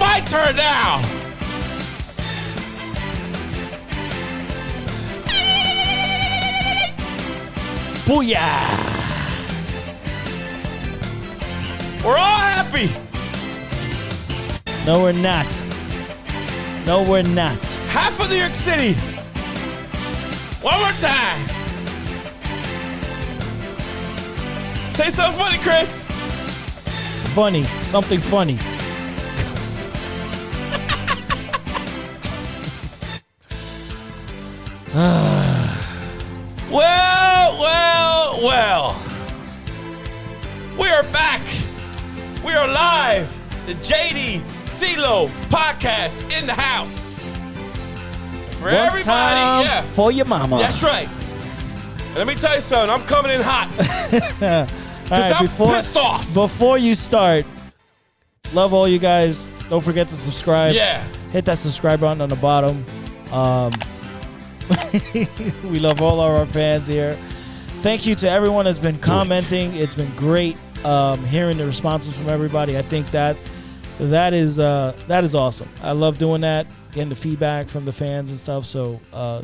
my turn now. Booyah! We're all happy. No, we're not. No, we're not. Half of New York City. One more time. Say something funny, Chris. Funny. Something funny. Well. We are back. We are live. The JD CeeLo podcast in the house. For One everybody, time yeah. For your mama. That's right. And let me tell you something. I'm coming in hot. Because I'm pissed off. Before you start, love all you guys. Don't forget to subscribe. Yeah. Hit that subscribe button on the bottom. We love all of our fans here. Thank you to everyone that's been commenting. It's been great hearing the responses from everybody. I think that is awesome. I love doing that, getting the feedback from the fans and stuff. So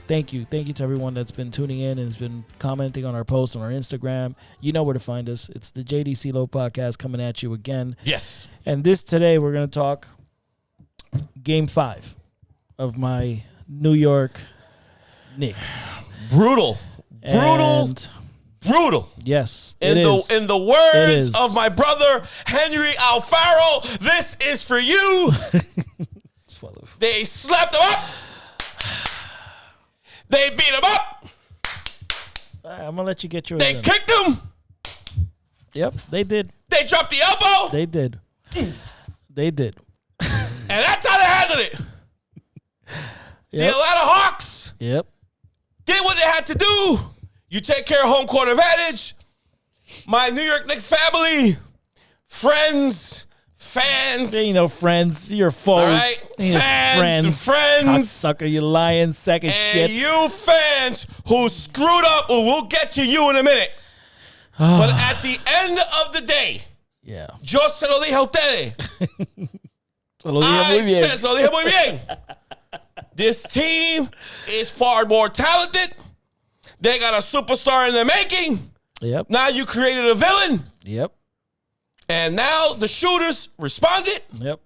thank you to everyone that's been tuning in and has been commenting on our posts on our Instagram. You know where to find us. It's the JD CeeLo podcast coming at you again. Yes. And today we're going to talk Game 5 of my New York Knicks. Brutal. Yes. In the words of my brother Henry Alfaro, this is for you. They slapped him up. They beat him up. I'm gonna let you get yours. They kicked him. Yep, they did. They dropped the elbow. They did. They did. And that's how they handled it. The Atlanta Hawks. Yep. Did what they had to do. You take care of home court advantage. My New York Knicks family, friends, fans. There ain't no friends. You're foes. All right? Fans. Cocksucker, you lying sack of shit. And you fans who screwed up, well, we'll get to you in a minute. But at the end of the day, yeah. Yo se lo dije a ustedes. Se lo dije muy bien. This team is far more talented. They got a superstar in the making. Yep. Now you created a villain. Yep. And now the shooters responded. Yep.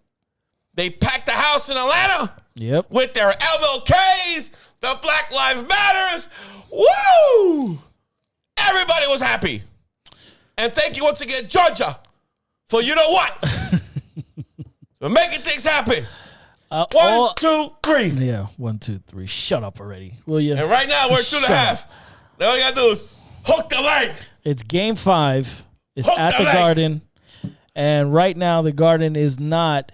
They packed the house in Atlanta. Yep. With their MLKs, the Black Lives Matters. Woo! Everybody was happy. And thank you once again, Georgia, for you know what? For making things happen. 1, 2, 3. Yeah, 1, 2, 3. Shut up already, will you? And right now we're 2.5. Now all you gotta do is hook the leg. It's Game 5. It's at the Garden, and right now the Garden is not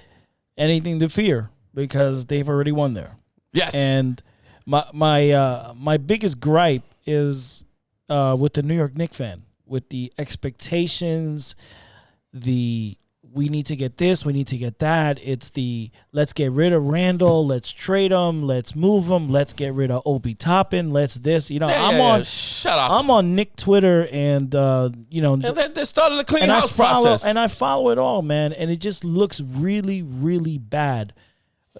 anything to fear because they've already won there. Yes. And my biggest gripe is with the New York Knicks fan, with the expectations, we need to get this, we need to get that. It's let's get rid of Randall, let's trade him, let's move him, let's get rid of Obi Toppin, let's this. You know, shut up. I'm on Nick Twitter and you know, and they started the clean house process. And I follow it all, man, and it just looks really, really bad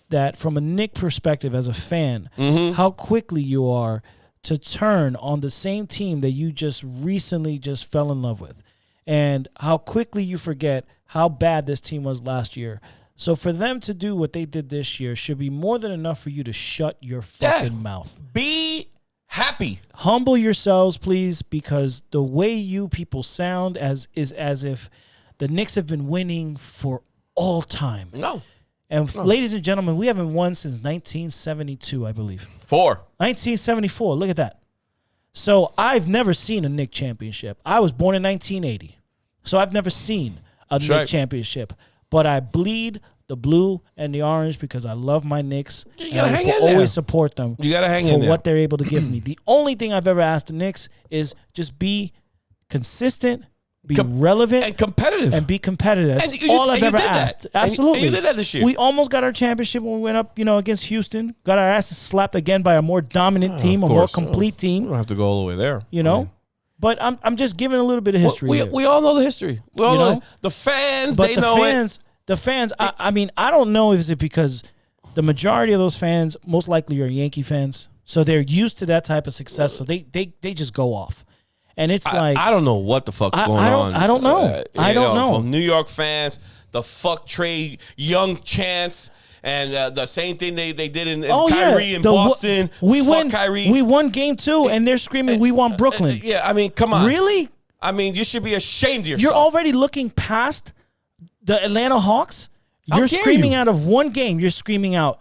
that from a Nick perspective as a fan, how quickly you are to turn on the same team that you just recently just fell in love with. And how quickly you forget how bad this team was last year. So for them to do what they did this year should be more than enough for you to shut your fucking mouth. Be happy. Humble yourselves, please, because the way you people sound is as if the Knicks have been winning for all time. No. And ladies and gentlemen, we haven't won since 1972, I believe. 1974. Look at that. So I've never seen a Knicks championship. I was born in 1980. So I've never seen a Knicks championship. But I bleed the blue and the orange because I love my Knicks. You gotta hang in there. Always support them. You gotta hang in there for what they're able to give me. The only thing I've ever asked the Knicks is just be consistent, be relevant, and competitive. And be competitive. That's all I've ever asked. Absolutely. And you did that this year. We almost got our championship when we went up, against Houston. Got our asses slapped again by a more dominant team, a more complete team. We don't have to go all the way there. But I'm just giving a little bit of history. We all know the history. We all know the fans. But they the know fans, The fans, I mean, I don't know if it's because the majority of those fans most likely are Yankee fans, so they're used to that type of success, so they just go off. And it's like I don't know what the fuck's going on. I don't know. I don't know. From New York fans, the fuck Trey Young chants, and the same thing they did in Kyrie in Boston. Kyrie. We won game 2, and they're screaming, "We want Brooklyn." Yeah, I mean, come on. Really? I mean, you should be ashamed of yourself. You're already looking past the Atlanta Hawks. You're screaming out of one game. You're screaming out,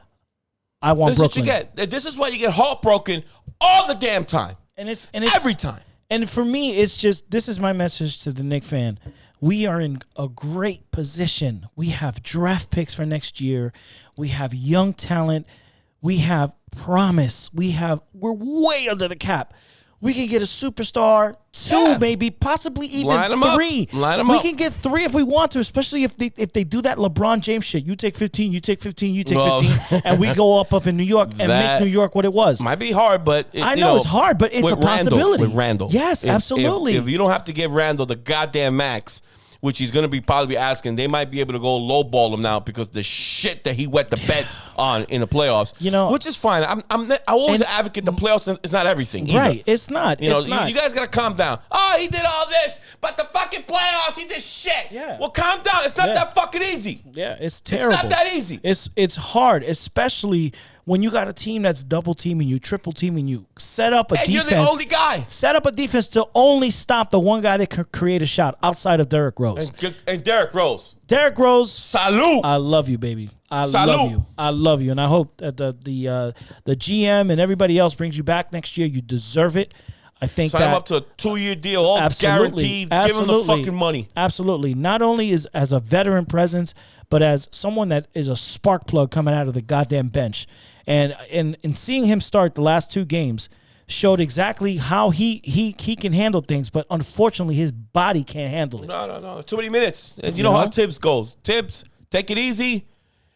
"I want Brooklyn." This is what you get. This is why you get heartbroken all the damn time. And it's every time. And for me, it's just, this is my message to the Knicks fan. We are in a great position. We have draft picks for next year. We have young talent. We have promise. We're way under the cap. We can get a superstar, 2 maybe, possibly even 3. Line them we up. can get 3 if we want to, especially if they do that LeBron James shit. You take 15, you take 15, you take 15, and we go up in New York and make New York what it was. Might be hard, but I know it's hard, but it's a possibility. With Randall. Yes, absolutely. If you don't have to give Randall the goddamn max, which he's going to probably be asking, they might be able to go lowball him now because the shit that he wet the bed on in the playoffs, which is fine. I'm always an advocate. The playoffs is not everything, either. Right? It's not. You guys got to calm down. Oh, he did all this, but the fucking playoffs, he did shit. Yeah. Well, calm down. It's not that fucking easy. Yeah, it's terrible. It's not that easy. It's hard, especially when you got a team that's double teaming you, triple teaming you. Set up a defense. You're the only guy. Set up a defense to only stop the one guy that can create a shot outside of Derrick Rose. And Derrick Rose. Derrick Rose. Salute. I love you, baby. I love you. I love you, and I hope that the GM and everybody else brings you back next year. You deserve it. I think sign him up to a 2-year deal, all guaranteed. Give him the fucking money. Absolutely. Not only as a veteran presence, but as someone that is a spark plug coming out of the goddamn bench. And in seeing him start the last 2 games showed exactly how he can handle things, but unfortunately his body can't handle it. No. Too many minutes. And you know how Tibbs goes. Tibbs, take it easy.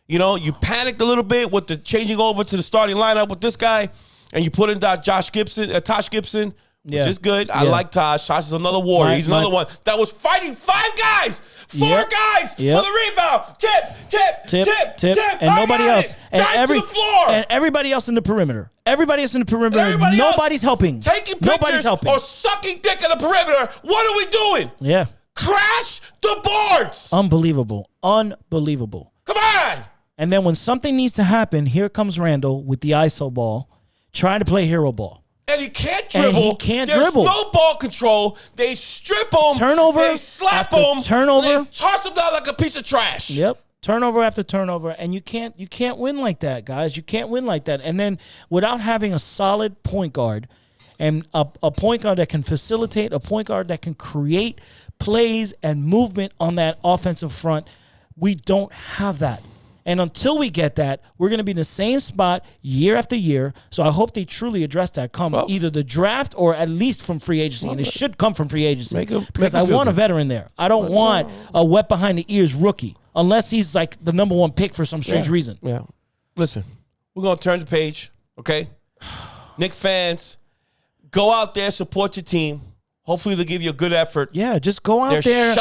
You panicked a little bit with the changing over to the starting lineup with this guy, and you put in that Tosh Gibson, which is good. I like Tosh. Tosh is another warrior. He's another one that was fighting 5 guys, 4 guys for the rebound. Tip, and nobody else. And to the floor. And everybody else in the perimeter. Nobody's helping. Taking Nobody's pictures helping. or sucking dick on the perimeter. What are we doing? Yeah. Crash the boards. Unbelievable. Come on. And then when something needs to happen, here comes Randall with the ISO ball, trying to play hero ball. And he can't dribble. There's no ball control. They strip him. Turnover. They slap after him. Turnover. They toss him down like a piece of trash. Yep. Turnover after turnover. And you can't win like that, guys. You can't win like that. And then without having a solid point guard and a point guard that can facilitate, a point guard that can create plays and movement on that offensive front, we don't have that. And until we get that, we're going to be in the same spot year after year. So I hope they truly address that either the draft or at least from free agency. And it should come from free agency because I want a veteran there. I don't want a wet behind the ears rookie unless he's like the number 1 pick for some strange reason. Yeah. Listen, we're going to turn the page, okay? Knicks fans, go out there, support your team. Hopefully they'll give you a good effort. Yeah, just go out there.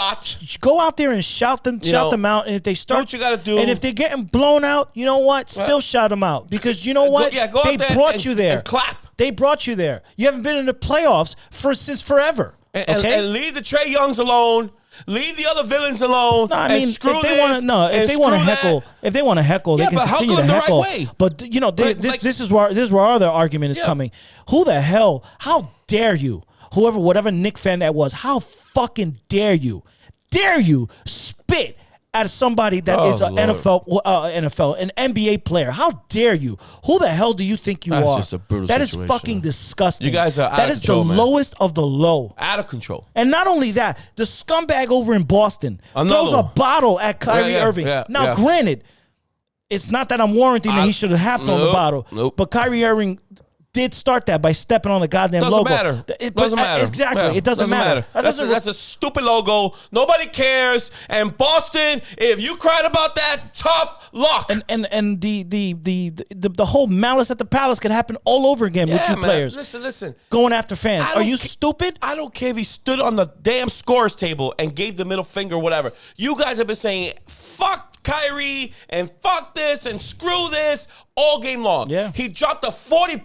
Go out there and shout them out. And if they start, do what you got to do. And if they're getting blown out, you know what? Still shout them out because you know what? Go they brought you there. And clap. They brought you there. You haven't been in the playoffs since forever. And leave the Trae Youngs alone. Leave the other villains alone. No, I mean, if they want to heckle, they can continue to heckle. Right way. But this is where our other argument is coming. Who the hell? How dare you? Whatever Knick fan that was, how fucking dare you spit at somebody that is an an NBA player? How dare you? Who the hell do you think you are? That's just a brutal situation. That is fucking disgusting. You guys are out of control, the lowest of the low. Out of control. And not only that, the scumbag over in Boston throws a bottle at Kyrie Irving. Now, granted, it's not that I'm warranting that he should have halved on the bottle, but Kyrie Irving did start that by stepping on the goddamn logo. Doesn't matter. Exactly. Yeah, it doesn't matter. That's a stupid logo. Nobody cares. And Boston, if you cried about that, tough luck. And the whole malice at the palace could happen all over again with you players. Listen. Going after fans. Are you stupid? I don't care if he stood on the damn scores table and gave the middle finger or whatever. You guys have been saying, fuck Kyrie and fuck this and screw this all game long. Yeah. He dropped a 40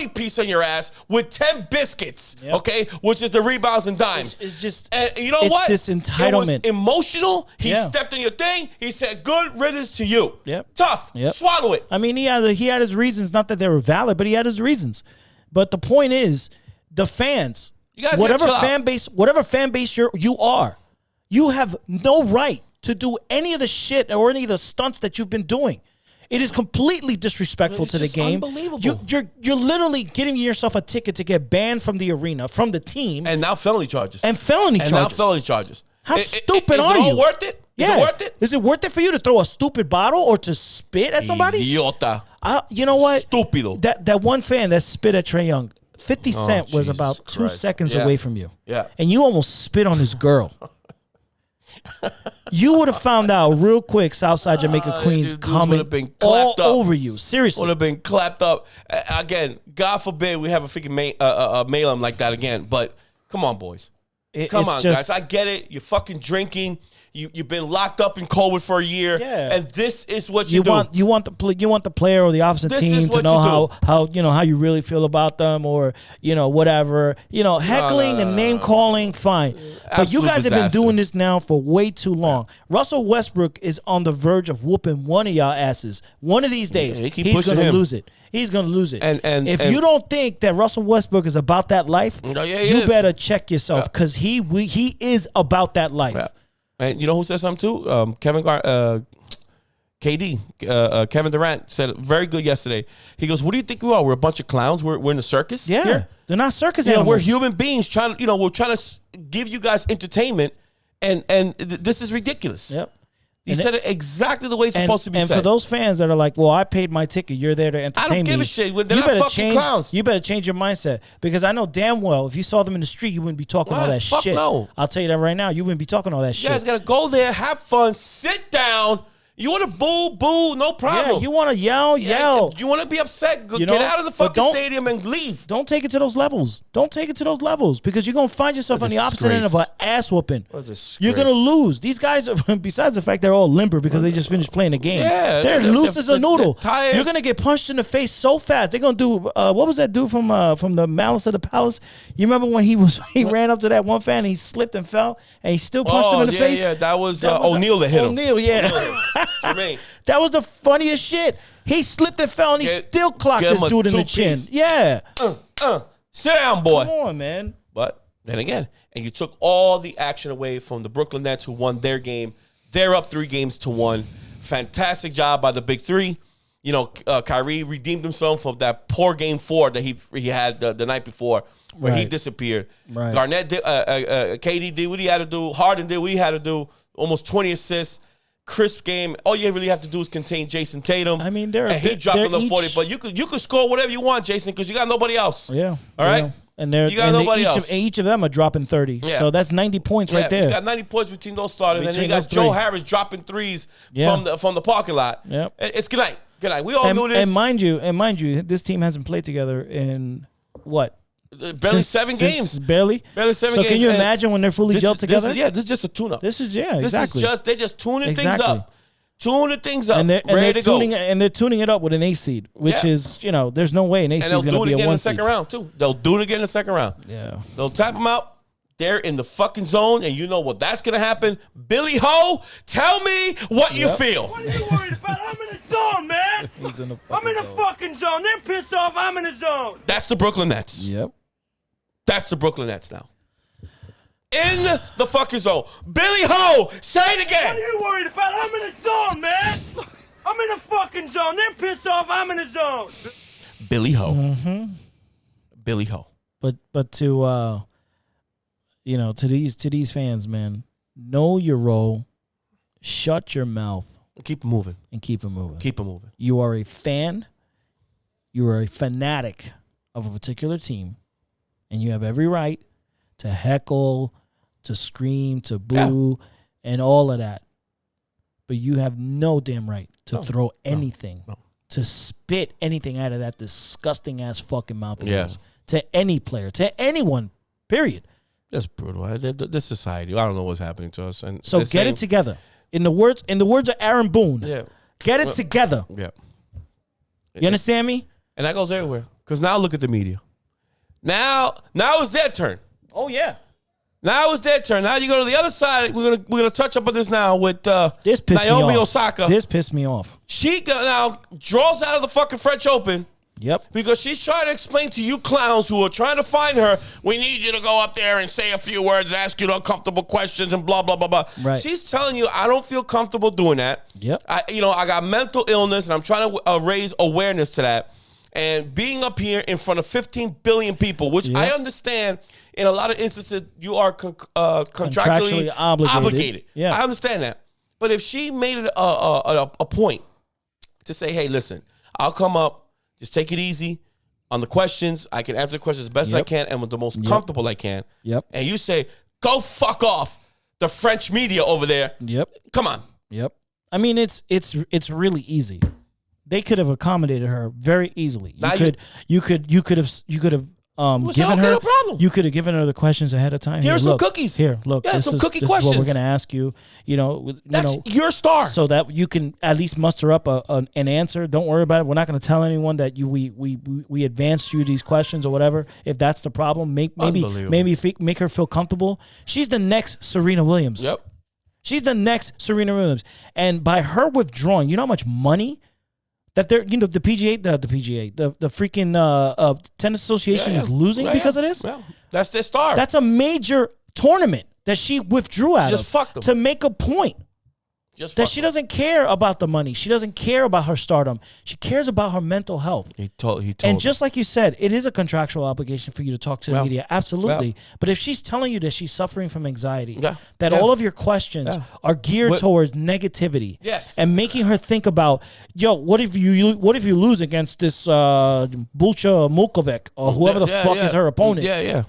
piece on your ass with 10 biscuits, okay, which is the rebounds and dimes. It's just, and you know it's what? this entitlement. It was emotional. He stepped on your thing. He said, good riddance to you. Yep. Tough. Yep. Swallow it. I mean, he had his reasons, not that they were valid, but he had his reasons. But the point is, the fans, You guys whatever gotta chill fan base you are, you have no right to do any of the shit or any of the stunts that you've been doing. It is completely disrespectful to the game. Unbelievable. You're literally getting yourself a ticket to get banned from the arena, from the team, And now felony charges. How stupid are you? Is it all worth it? Is it worth it? Is it worth it for you to throw a stupid bottle or to spit at somebody? Idiota. You know what? Stupido. That one fan that spit at Trae Young, 50 Cent was Jesus about 2 Christ. seconds Yeah. away from you. Yeah. And you almost spit on his girl. You would have found out real quick Southside Jamaica Queens dudes coming would've been all clapped up. over you. Seriously. Would have been clapped up. Again, God forbid we have a freaking mail him like that again. But come on, boys. Come on, guys. I get it. You're fucking drinking. You've been locked up in COVID for a year. Yeah. And this is what you do. You want the player or the opposite This team is to what know you how you really feel about them, or whatever. Heckling and name calling, fine. But you Absolute guys have been disaster. doing this now for way too long. Russell Westbrook is on the verge of whooping one of y'all asses. One of these days, they keep he's pushing gonna him. lose it. He's gonna lose it. And if you don't think that Russell Westbrook is about that life, No, yeah, he you is. better check yourself, because he is about that life. Yeah. And you know who said something too? Kevin Durant said it very good yesterday. He goes, "What do you think we are? We're a bunch of clowns. We're in the circus. Yeah, here? they're not circus You know, animals. we're human beings trying to, we're trying to give you guys entertainment, and this is ridiculous." Yep. He said it exactly the way it's supposed to be said. And for those fans that are like, well, I paid my ticket, you're there to entertain me. I don't give a shit. They're not fucking clowns. You better change your mindset, because I know damn well if you saw them in the street, you wouldn't be talking all that fuck shit. no. I'll tell you that right now. You wouldn't be talking all that shit. You guys gotta go there, have fun, sit down. You want to boo, no problem. Yeah, you want to yell. You want to be upset, get out of the But fucking stadium and leave. Don't take it to those levels. Don't take it to those levels, because you're going to find yourself on the opposite end of an ass whooping. You're going to lose. These guys, besides the fact they're all limber because they just finished playing the game, they're loose as a noodle. Tired. You're going to get punched in the face so fast. They're going to do, what was that dude from the Malice of the Palace? You remember when he ran up to that one fan and he slipped and fell and he still punched him in the face? Yeah, that was O'Neal that hit him. O'Neal, yeah. Jermaine. That was the funniest shit. He slipped and fell and he still clocked this dude in the chin. Yeah. Sit down, boy. Come on, man. But then again, and you took all the action away from the Brooklyn Nets, who won their game. They're up 3-1. Fantastic job by the Big Three. Kyrie redeemed himself from that poor game 4 that he had the night before, where he disappeared. Right. Garnett did, KD did what he had to do. Harden did what he had to do. Almost 20 assists. Crisp game. All you really have to do is contain Jason Tatum. I mean, he dropped on the 40. But you could score whatever you want, Jason, because you got nobody else. Yeah. All right. And you got nobody else. Each of them are dropping 30. Yeah. So that's 90 points right there. You got 90 points between those starters, and then you Between got those Joe three. Harris dropping threes from the parking lot. Yep. It's good night. Good night. We all knew this. And mind you, this team hasn't played together in what? Barely 7 games. Barely 7 so games. can you imagine when they're fully gelled together? This is just a tune-up. Exactly. They're just tuning things up. Tuning things up. And they're ready to tuning go. And they're tuning it up with an 8 seed, which is, there's no way an 8 seed is going to be a 1 seed. And they'll do it again in the second round, too. They'll do it again in the second round. Yeah. They'll tap them out. They're in the fucking zone, and you know what that's going to happen. Billy Ho, tell me what you feel. What are you worried about? I'm in the zone, man. He's in the I'm in the fucking zone. They're pissed off. I'm in the zone. That's the Brooklyn Nets. Yep. That's the Brooklyn Nets now. In the fucking zone. Billy Ho, say it again. What are you worried about? I'm in the zone, man. I'm in the fucking zone. They're pissed off. I'm in the zone. Billy Ho. Mm-hmm. Billy Ho. But to to these fans, man, know your role, shut your mouth, Keep moving. and keep it moving. Keep it moving. You are a fan, you are a fanatic of a particular team, and you have every right to heckle, to scream, to boo, and all of that. But you have no damn right to throw anything, to spit anything out of that disgusting ass fucking mouth of yours to any player, to anyone, period. That's brutal. This society, I don't know what's happening to us. And So get it together. In the words of Aaron Boone, Yeah. get it together. Yeah. You understand me? And that goes everywhere. Because now look at the media. Now it's their turn. Oh yeah. Now it's their turn. Now you go to the other side. We're gonna touch up on this now with This pissed Naomi me off. Osaka. This pissed me off. She now draws out of the fucking French Open. Yep. Because she's trying to explain to you clowns who are trying to find her, we need you to go up there and say a few words, ask you uncomfortable questions and blah, blah, blah, blah. Right. She's telling you, I don't feel comfortable doing that. Yep. I got mental illness and I'm trying to raise awareness to that. And being up here in front of 15 billion people, which I understand in a lot of instances you are contractually obligated. Yeah. I understand that. But if she made it a point to say, hey, listen, I'll come up, just take it easy on the questions. I can answer the questions as best as I can and with the most comfortable I can. Yep. And you say, go fuck off the French media over there. Yep. Come on. Yep. I mean, it's really easy. They could have accommodated her very easily. You could have given her. No problem. You could have given her the questions ahead of time. Here are some look, cookies. Here, look. Yeah, this some is, cookie this is what we're questions. going to ask you. That's your star. So that you can at least muster up an answer. Don't worry about it. We're not going to tell anyone that we advanced you these questions or whatever. If that's the problem, maybe make her feel comfortable. She's the next Serena Williams. Yep. She's the next Serena Williams. And by her withdrawing, you know how much money that they're, the PGA, the freaking tennis association is losing because of this? Yeah. That's their star. That's a major tournament that she withdrew out Just of fucked them. to make a point. That she doesn't care about the money. She doesn't care about her stardom. She cares about her mental health. He told and just like you said, it is a contractual obligation for you to talk to the media. Absolutely. But if she's telling you that she's suffering from anxiety, that all of your questions are geared towards negativity, and making her think about, what if you lose against this Bulcha Mukovic or whoever the fuck is her opponent? Yeah.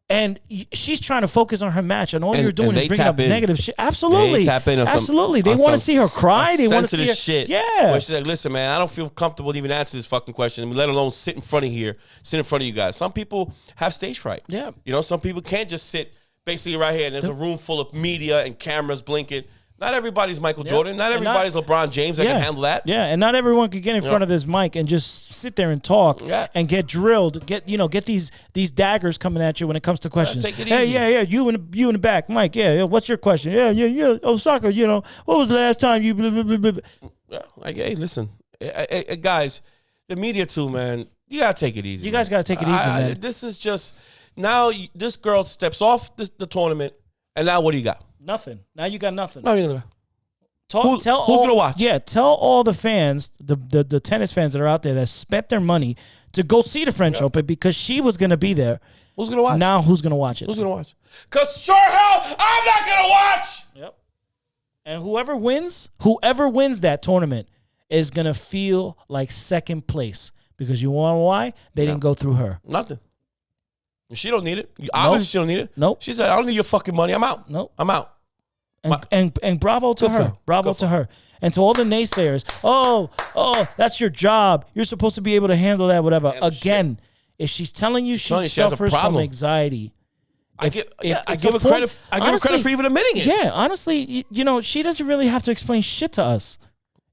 And she's trying to focus on her match, and all you're doing is bringing up in. negative shit. Absolutely, they tap in on absolutely. They want to see her cry. They want to see her shit. Yeah. Where she's like, "Listen, man, I don't feel comfortable to even answer this fucking question, let alone sit in front of you guys." Some people have stage fright. Yeah. Some people can't just sit basically right here, and there's a room full of media and cameras blinking. Not everybody's Michael Jordan. Not everybody's LeBron James that can handle that. Yeah, and not everyone can get in front of this mic and just sit there and talk and get drilled. Get these daggers coming at you when it comes to questions. Take it hey, easy. yeah, you in the back, Mike. Yeah, what's your question? Yeah. Osaka, what was the last time you? Blah, blah, blah, blah. Yeah, like, hey, listen, guys, the media too, man. You gotta take it easy. You guys gotta take it easy, man. This is just now. This girl steps off the tournament, and now what do you got? Nothing. Now you got nothing. No, you're gonna. Who's gonna watch? Yeah, tell all the fans, the tennis fans that are out there that spent their money to go see the French Open because she was gonna be there. Who's gonna watch? Now who's gonna watch it? Who's gonna watch? Cause sure hell, I'm not gonna watch. Yep. And whoever wins that tournament is gonna feel like second place because you want to know why? They didn't go through her. Nothing. She don't need it. Obviously, she don't need it. Nope. She said, "I don't need your fucking money. I'm out. Nope. I'm out." And bravo to her. Bravo to her. And to all the naysayers, oh, that's your job. You're supposed to be able to handle that, whatever. Again, if she's telling you she suffers from anxiety, I give her credit. I give her credit for even admitting it. Yeah, honestly, she doesn't really have to explain shit to us.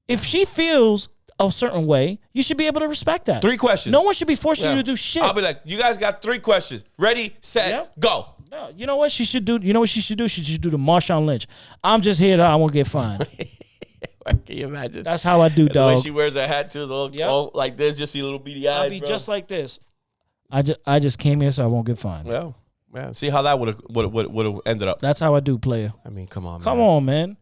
If she feels a certain way, you should be able to respect that. 3 questions. No one should be forcing you to do shit. I'll be like, you guys got 3 questions. Ready, set, go. No, you know what she should do? You know what she should do? She should do the Marshawn Lynch. I'm just here. I won't get fined. Can you imagine? That's how I do, dog. The way she wears her hat too, all like this, just see little beady eyes. I'll be just like this. I just came here so I won't get fined. Well, man, see how that would have ended up. That's how I do, player. I mean, come on, man.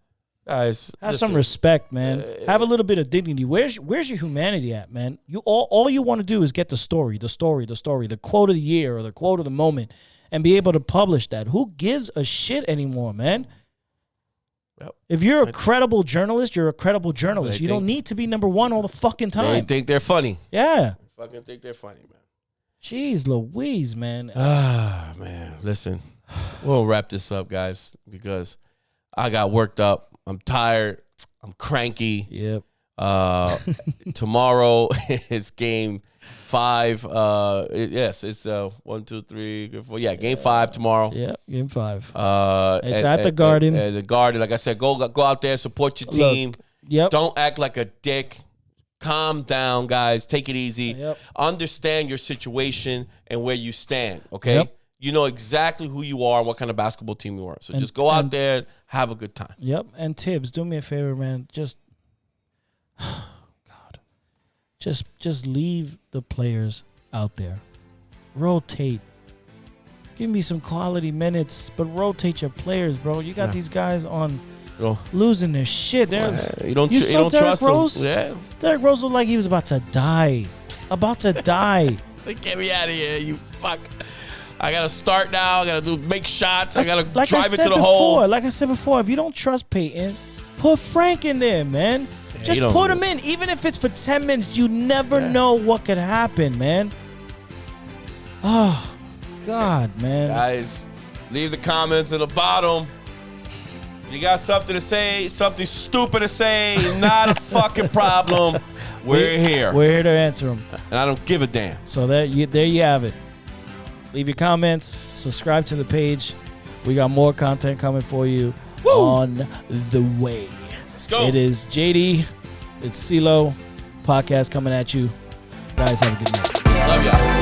Guys, have some respect, man. Have a little bit of dignity. Where's your humanity at, man? You all you want to do is get the story, the quote of the year or the quote of the moment, and be able to publish that. Who gives a shit anymore, man? Yep. If you're a credible journalist, you're a credible journalist. You don't need to be number one all the fucking time. They think they're funny. Yeah. They fucking think they're funny, man. Jeez Louise, man. Man. Listen, we'll wrap this up, guys, because I got worked up. I'm tired. I'm cranky. Yep. Tomorrow is game 5. Yes, it's 1, 2, 3, 4. Yeah, game 5 tomorrow. Yeah, game 5. It's at the Garden. The Garden. Like I said, go out there, support your team. Yep. Don't act like a dick. Calm down, guys. Take it easy. Yep. Understand your situation and where you stand, okay? Yep. You know exactly who you are and what kind of basketball team you are. So just go out there and have a good time. Yep. And Tibbs, do me a favor, man. Just God. Just leave the players out there. Rotate. Give me some quality minutes, but rotate your players, bro. You got these guys on losing their shit. You don't trust Rose? them. Yeah. Derrick Rose looked like he was about to die. Get me out of here, you fuck. I got to start now. I got to make shots. I got to like drive it to the hole. Like I said before, if you don't trust Peyton, put Frank in there, man. Just put him in. Even if it's for 10 minutes, you never know what could happen, man. Oh, God, man. Guys, leave the comments at the bottom. You got something to say, something stupid to say, not a fucking problem. We're here. We're here to answer them. And I don't give a damn. So there you have it. Leave your comments. Subscribe to the page. We got more content coming for you on the way. Let's go. It is JD. It's CeeLo. Podcast coming at you. Guys, have a good night. Love y'all.